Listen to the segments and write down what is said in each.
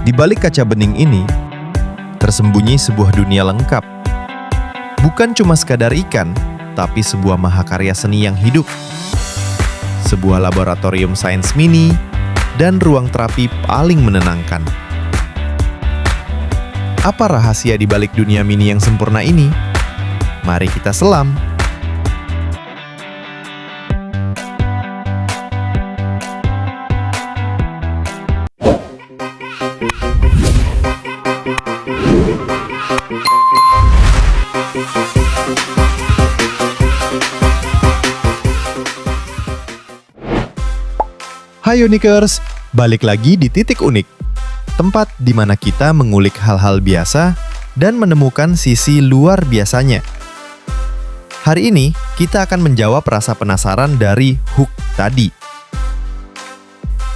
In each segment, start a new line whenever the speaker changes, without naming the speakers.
Di balik kaca bening ini, tersembunyi sebuah dunia lengkap. Bukan cuma sekadar ikan, tapi sebuah mahakarya seni yang hidup. Sebuah laboratorium sains mini, dan ruang terapi paling menenangkan. Apa rahasia di balik dunia mini yang sempurna ini? Mari kita selam. Hai Unikers, balik lagi di Titik Unik, tempat di mana kita mengulik hal-hal biasa dan menemukan sisi luar biasanya. Hari ini, kita akan menjawab rasa penasaran dari hook tadi.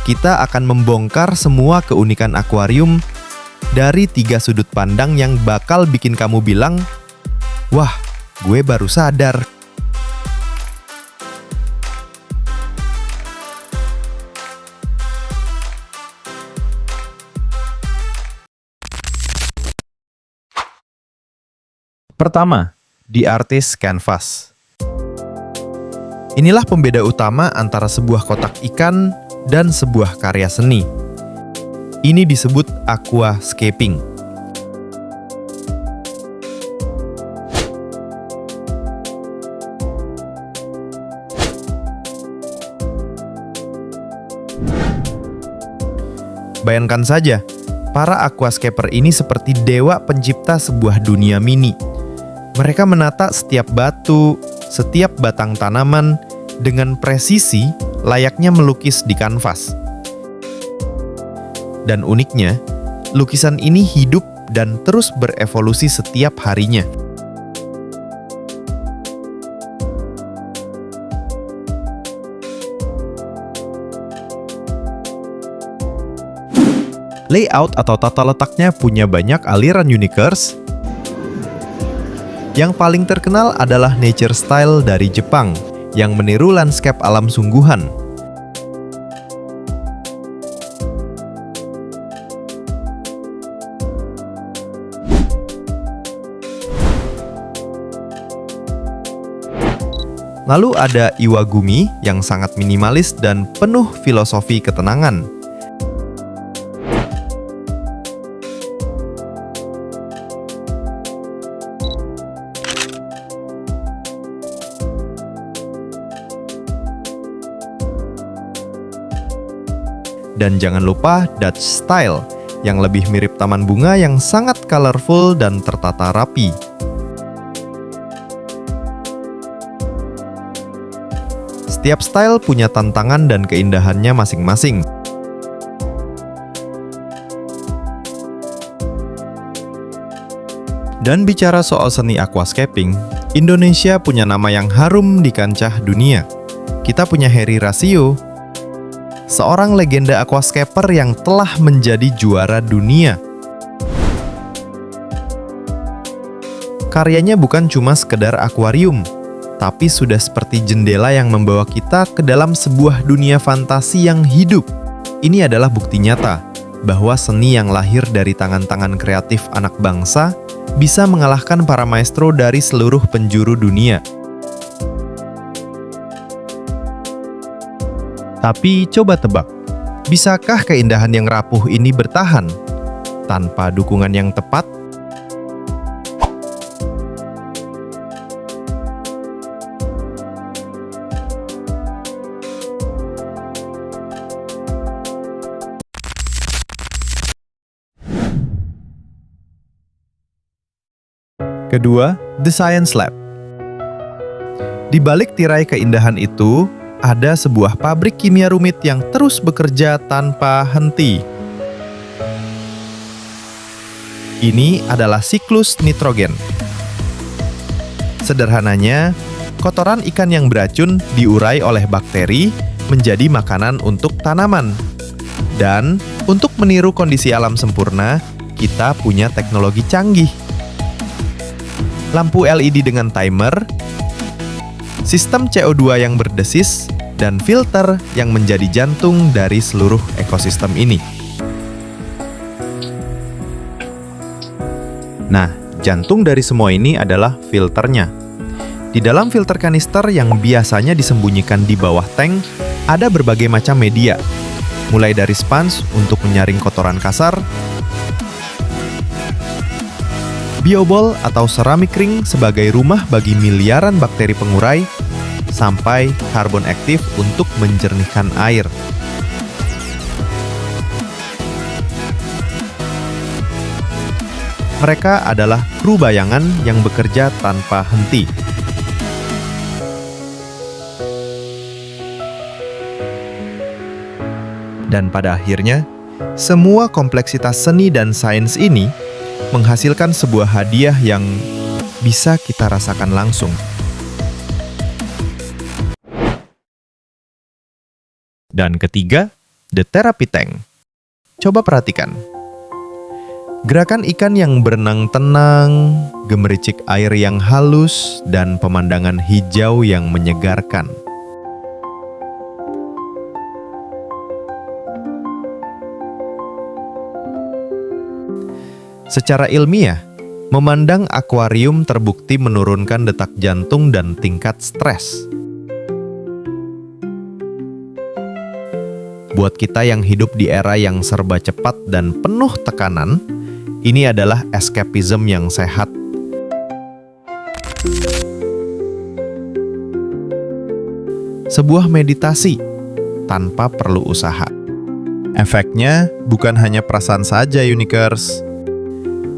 Kita akan membongkar semua keunikan akuarium dari 3 sudut pandang yang bakal bikin kamu bilang, "Wah, gue baru sadar." Pertama, The Artist Canvas. Inilah pembeda utama antara sebuah kotak ikan dan sebuah karya seni. Ini disebut aquascaping. Bayangkan saja, para aquascaper ini seperti dewa pencipta sebuah dunia mini. Mereka menata setiap batu, setiap batang tanaman dengan presisi layaknya melukis di kanvas. Dan uniknya, lukisan ini hidup dan terus berevolusi setiap harinya. Layout atau tata letaknya punya banyak aliran Unikers. Yang paling terkenal adalah Nature Style dari Jepang, yang meniru landscape alam sungguhan. Lalu ada Iwagumi yang sangat minimalis dan penuh filosofi ketenangan. Dan jangan lupa Dutch Style, yang lebih mirip taman bunga yang sangat colorful dan tertata rapi. Setiap style punya tantangan dan keindahannya masing-masing. Dan bicara soal seni aquascaping, Indonesia punya nama yang harum di kancah dunia. Kita punya Heri Rasio, seorang legenda aquascaper yang telah menjadi juara dunia. Karyanya bukan cuma sekedar akuarium, tapi sudah seperti jendela yang membawa kita ke dalam sebuah dunia fantasi yang hidup. Ini adalah bukti nyata bahwa seni yang lahir dari tangan-tangan kreatif anak bangsa bisa mengalahkan para maestro dari seluruh penjuru dunia. Tapi coba tebak, bisakah keindahan yang rapuh ini bertahan tanpa dukungan yang tepat? Kedua, The Science Lab. Di balik tirai keindahan itu, ada sebuah pabrik kimia rumit yang terus bekerja tanpa henti. Ini adalah siklus nitrogen. Sederhananya, kotoran ikan yang beracun diurai oleh bakteri menjadi makanan untuk tanaman. Dan untuk meniru kondisi alam sempurna, kita punya teknologi canggih. Lampu LED dengan timer, sistem CO2 yang berdesis, dan filter yang menjadi jantung dari seluruh ekosistem ini. Nah, jantung dari semua ini adalah filternya. Di dalam filter kanister yang biasanya disembunyikan di bawah tank, ada berbagai macam media, mulai dari sponge untuk menyaring kotoran kasar, biobol atau seramik ring sebagai rumah bagi miliaran bakteri pengurai, sampai karbon aktif untuk menjernihkan air. Mereka adalah kru bayangan yang bekerja tanpa henti. Dan pada akhirnya, semua kompleksitas seni dan sains ini menghasilkan sebuah hadiah yang bisa kita rasakan langsung. Dan ketiga, the therapy tank. Coba perhatikan. Gerakan ikan yang berenang tenang, gemericik air yang halus, dan pemandangan hijau yang menyegarkan. Secara ilmiah, memandang akuarium terbukti menurunkan detak jantung dan tingkat stres. Buat kita yang hidup di era yang serba cepat dan penuh tekanan, ini adalah escapism yang sehat. Sebuah meditasi tanpa perlu usaha. Efeknya bukan hanya perasaan saja, Unikers.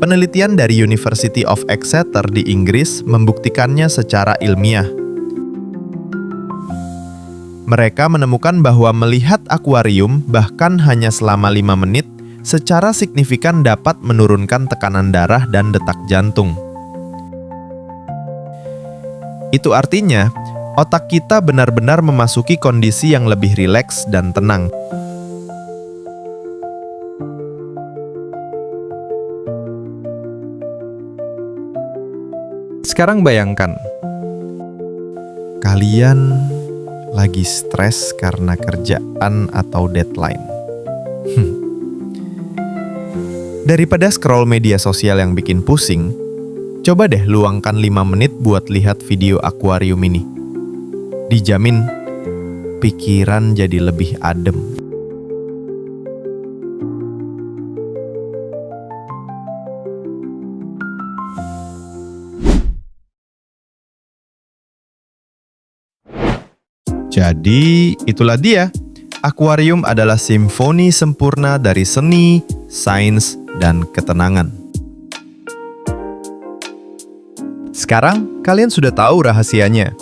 Penelitian dari University of Exeter di Inggris membuktikannya secara ilmiah. Mereka menemukan bahwa melihat akuarium bahkan hanya selama 5 menit secara signifikan dapat menurunkan tekanan darah dan detak jantung. Itu artinya, otak kita benar-benar memasuki kondisi yang lebih rileks dan tenang. Sekarang bayangkan, kalian lagi stres karena kerjaan atau deadline. Daripada scroll media sosial yang bikin pusing, coba deh luangkan 5 menit buat lihat video akuarium ini. Dijamin, pikiran jadi lebih adem. Jadi, itulah dia. Akuarium adalah simfoni sempurna dari seni, sains, dan ketenangan. Sekarang, kalian sudah tahu rahasianya.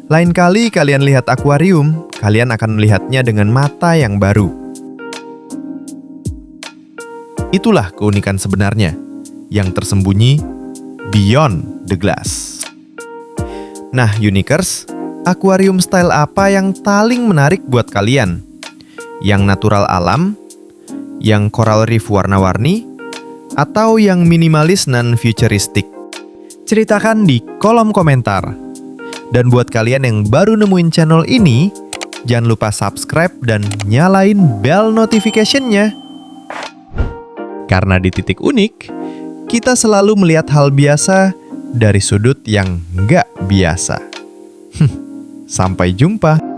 Lain kali kalian lihat akuarium, kalian akan melihatnya dengan mata yang baru. Itulah keunikan sebenarnya, yang tersembunyi beyond the glass. Nah, Unikers, akuarium style apa yang paling menarik buat kalian? Yang natural alam? Yang coral reef warna-warni? Atau yang minimalis dan futuristik? Ceritakan di kolom komentar. Dan buat kalian yang baru nemuin channel ini, jangan lupa subscribe dan nyalain bell notification-nya. Karena di Titik Unik, kita selalu melihat hal biasa dari sudut yang nggak biasa. Sampai jumpa.